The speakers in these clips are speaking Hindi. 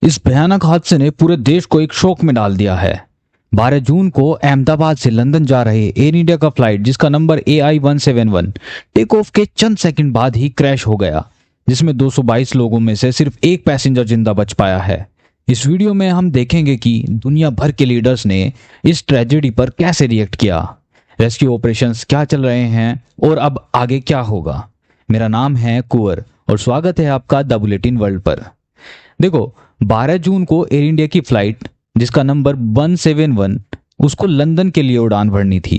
इस भयानक हादसे ने पूरे देश को एक शोक में डाल दिया है। 12 जून को अहमदाबाद से लंदन जा रहे एयर इंडिया का फ्लाइट जिसका नंबर AI-171 टेक ऑफ के चंद सेकंड बाद ही क्रैश हो गया, जिसमें 222 लोगों में से सिर्फ एक पैसेंजर जिंदा बच पाया है। इस वीडियो में हम देखेंगे कि दुनिया भर के लीडर्स ने इस ट्रेजेडी पर कैसे रिएक्ट किया, रेस्क्यू ऑपरेशंस क्या चल रहे हैं और अब आगे क्या होगा। मेरा नाम है कुंवर और स्वागत है आपका द बुलेटिन वर्ल्ड पर। देखो, 12 जून को एयर इंडिया की फ्लाइट जिसका नंबर 171 उसको लंदन के लिए उड़ान भरनी थी,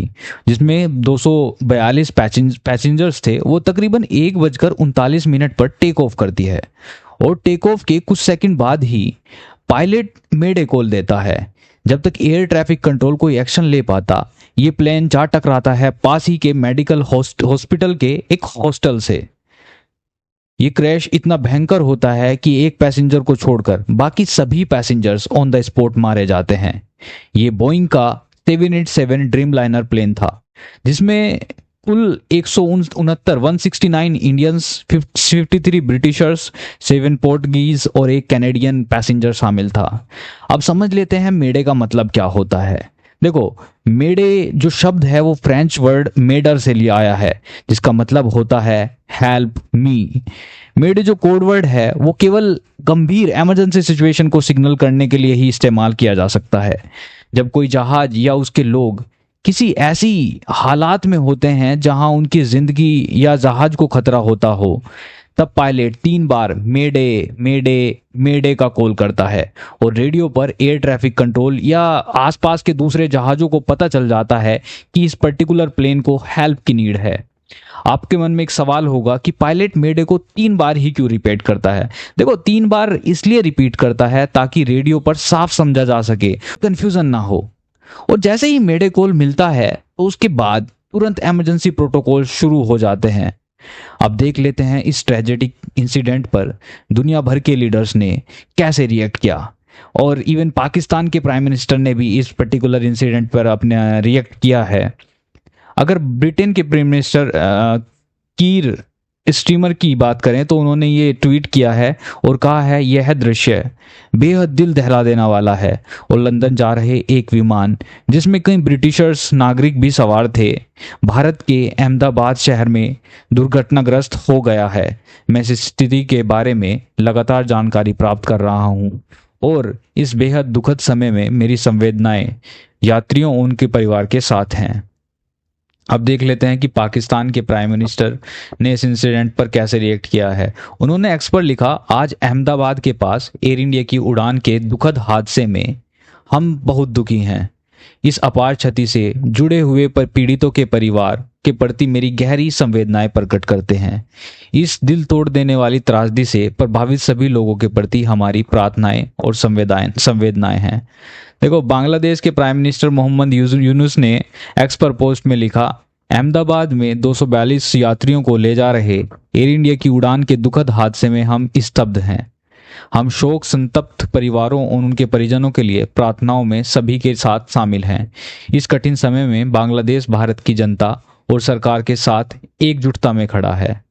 जिसमें 242 पैसेंजर्स थे। वो तकरीबन 1:39 पर टेक ऑफ करती है और टेक ऑफ के कुछ सेकंड बाद ही पायलट मेडे कॉल देता है। जब तक एयर ट्रैफिक कंट्रोल कोई एक्शन ले पाता, ये प्लेन जा टकराता है पास ही के मेडिकल हॉस्पिटल के एक हॉस्टल से। ये क्रैश इतना भयंकर होता है कि एक पैसेंजर को छोड़कर बाकी सभी पैसेंजर्स ऑन द स्पॉट मारे जाते हैं। ये बोइंग का 787 ड्रीम लाइनर प्लेन था, जिसमें कुल 169 इंडियंस, 53 ब्रिटिशर्स, 7 पोर्टुगीज और एक कैनेडियन पैसेंजर शामिल था। अब समझ लेते हैं मेडे का मतलब क्या होता है। देखो, मेडे जो शब्द है वो फ्रेंच वर्ड मेडर से लिया आया है, जिसका मतलब होता है हेल्प मी। मेडे जो कोड वर्ड है वो केवल गंभीर इमरजेंसी सिचुएशन को सिग्नल करने के लिए ही इस्तेमाल किया जा सकता है। जब कोई जहाज या उसके लोग किसी ऐसी हालात में होते हैं जहां उनकी जिंदगी या जहाज को खतरा होता हो, तब पायलट 3 बार मेडे मेडे मेडे का कॉल करता है और रेडियो पर एयर ट्रैफिक कंट्रोल या आसपास के दूसरे जहाजों को पता चल जाता है कि इस पर्टिकुलर प्लेन को हेल्प की नीड है। आपके मन में एक सवाल होगा कि पायलट मेडे को 3 बार ही क्यों रिपीट करता है। देखो, 3 बार इसलिए रिपीट करता है ताकि रेडियो पर साफ समझा जा सके, कंफ्यूजन ना हो। और जैसे ही मेडे कॉल मिलता है तो उसके बाद तुरंत इमरजेंसी प्रोटोकॉल शुरू हो जाते हैं। अब देख लेते हैं इस ट्रेजेडिक इंसिडेंट पर दुनिया भर के लीडर्स ने कैसे रिएक्ट किया, और इवन पाकिस्तान के प्राइम मिनिस्टर ने भी इस पर्टिकुलर इंसिडेंट पर अपने रिएक्ट किया है। अगर ब्रिटेन के प्राइम मिनिस्टर कीर स्टीमर की बात करें तो उन्होंने ये ट्वीट किया है और कहा है, यह दृश्य बेहद दिल दहला देने वाला है। और लंदन जा रहे एक विमान जिसमें कई ब्रिटिशर्स नागरिक भी सवार थे, भारत के अहमदाबाद शहर में दुर्घटनाग्रस्त हो गया है। मैं इस स्थिति के बारे में लगातार जानकारी प्राप्त कर रहा हूँ और इस बेहद दुखद समय में मेरी संवेदनाएं यात्रियों उनके परिवार के साथ हैं। अब देख लेते हैं कि पाकिस्तान के प्राइम मिनिस्टर ने इस इंसिडेंट पर कैसे रिएक्ट किया है। उन्होंने एक्स पर लिखा, आज अहमदाबाद के पास एयर इंडिया की उड़ान के दुखद हादसे में हम बहुत दुखी हैं। इस अपार क्षति से जुड़े हुए पीड़ितों के परिवार के प्रति मेरी गहरी संवेदनाएं प्रकट करते हैं। इस दिल तोड़ देने वाली त्रासदी से प्रभावित सभी लोगों के प्रति हमारी प्रार्थनाएं और संवेदनाएं हैं। देखो, बांग्लादेश के प्राइम मिनिस्टर मोहम्मद यूनुस ने एक्स पर पोस्ट में लिखा, अहमदाबाद में 242 यात्रियों को ले जा रहे एयर इंडिया की उड़ान के दुखद हादसे में हम स्तब्ध हैं। हम शोक संतप्त परिवारों और उनके परिजनों के लिए प्रार्थनाओं में सभी के साथ शामिल हैं। इस कठिन समय में बांग्लादेश भारत की जनता और सरकार के साथ एकजुटता में खड़ा है।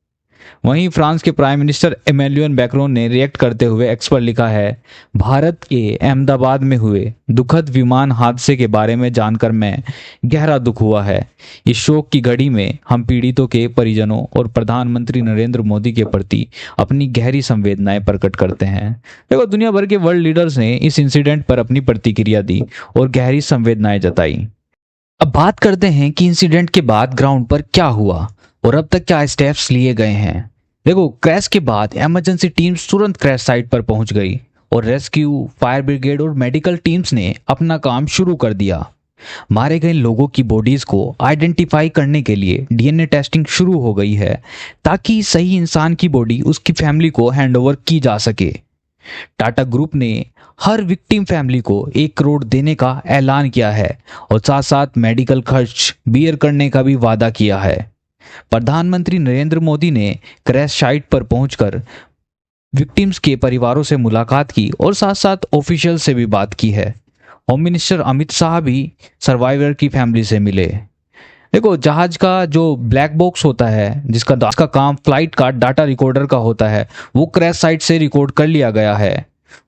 वहीं फ्रांस के प्राइम मिनिस्टर इमैनुअल मैक्रोन ने रिएक्ट करते हुए एक्स पर लिखा है, भारत के अहमदाबाद में हुए दुखद विमान हादसे के बारे में जानकर मैं गहरा दुख हुआ है। इस शोक की घड़ी में हम पीड़ितों के परिजनों और प्रधानमंत्री नरेंद्र मोदी के प्रति अपनी गहरी संवेदनाएं प्रकट करते हैं। देखो, दुनिया भर के वर्ल्ड लीडर्स ने इस इंसिडेंट पर अपनी प्रतिक्रिया दी और गहरी संवेदनाएं जताई। अब बात करते हैं कि इंसिडेंट के बाद ग्राउंड पर क्या हुआ और अब तक क्या स्टेप्स लिए गए हैं। देखो, क्रैश के बाद इमरजेंसी टीम्स तुरंत क्रैश साइट पर पहुंच गई और रेस्क्यू, फायर ब्रिगेड और मेडिकल टीम्स ने अपना काम शुरू कर दिया। मारे गए लोगों की बॉडीज को आइडेंटिफाई करने के लिए डीएनए टेस्टिंग शुरू हो गई है ताकि सही इंसान की बॉडी उसकी फैमिली को हैंडओवर की जा सके। टाटा ग्रुप ने हर विक्टिम फैमिली को 1 करोड़ देने का ऐलान किया है और साथ साथ मेडिकल खर्च बियर करने का भी वादा किया है। प्रधानमंत्री नरेंद्र मोदी ने क्रैश साइट पर पहुंचकर विक्टिम्स के परिवारों से मुलाकात की और साथ साथ ऑफिशियल से भी बात की है। होम मिनिस्टर अमित शाह भी सर्वाइवर की फैमिली से मिले। देखो, जहाज का जो ब्लैक बॉक्स होता है जिसका काम फ्लाइट का डाटा रिकॉर्डर का होता है, वो क्रैश साइट से रिकॉर्ड कर लिया गया है।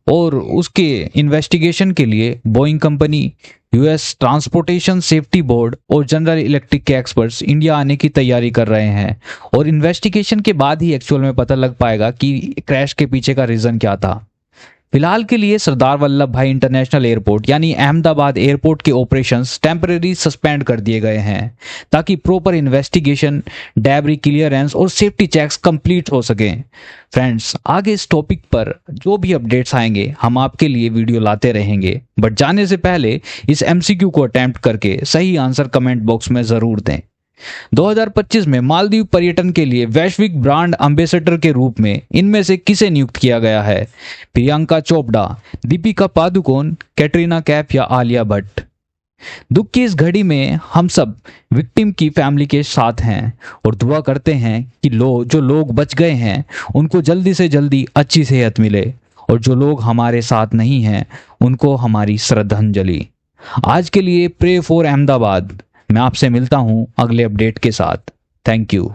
और उसके इन्वेस्टिगेशन के लिए Boeing company, US transportation safety board और जनरल इलेक्ट्रिक के एक्सपर्ट्स इंडिया आने की तैयारी कर रहे हैं। और इन्वेस्टिगेशन के बाद ही एक्चुअल में पता लग पाएगा कि क्रैश के पीछे का रीजन क्या था। फिलहाल के लिए सरदार वल्लभ भाई इंटरनेशनल एयरपोर्ट यानी अहमदाबाद एयरपोर्ट के ऑपरेशंस टेम्पररी सस्पेंड कर दिए गए हैं ताकि प्रॉपर इन्वेस्टिगेशन, डेब्री क्लियरेंस और सेफ्टी चेक्स कंप्लीट हो सकें। फ्रेंड्स, आगे इस टॉपिक पर जो भी अपडेट्स आएंगे हम आपके लिए वीडियो लाते रहेंगे, बट जाने से पहले इस एमसीक्यू को अटेम्प्ट करके सही आंसर कमेंट बॉक्स में जरूर दें। 2025 में मालदीव पर्यटन के लिए वैश्विक ब्रांड एम्बेसडर के रूप में इनमें से किसे नियुक्त किया गया है? प्रियंका चोपड़ा, दीपिका पादुकोण, कैटरीना कैफ या आलिया भट्ट? दुख की इस घड़ी में हम सब विक्टिम की फैमिली के साथ हैं और दुआ करते हैं कि जो लोग बच गए हैं उनको जल्दी से जल्दी अच्छी सेहत मिले, और जो लोग हमारे साथ नहीं हैं उनको हमारी श्रद्धांजलि। आज के लिए प्रे फॉर अहमदाबाद। मैं आपसे मिलता हूं अगले अपडेट के साथ। Thank you.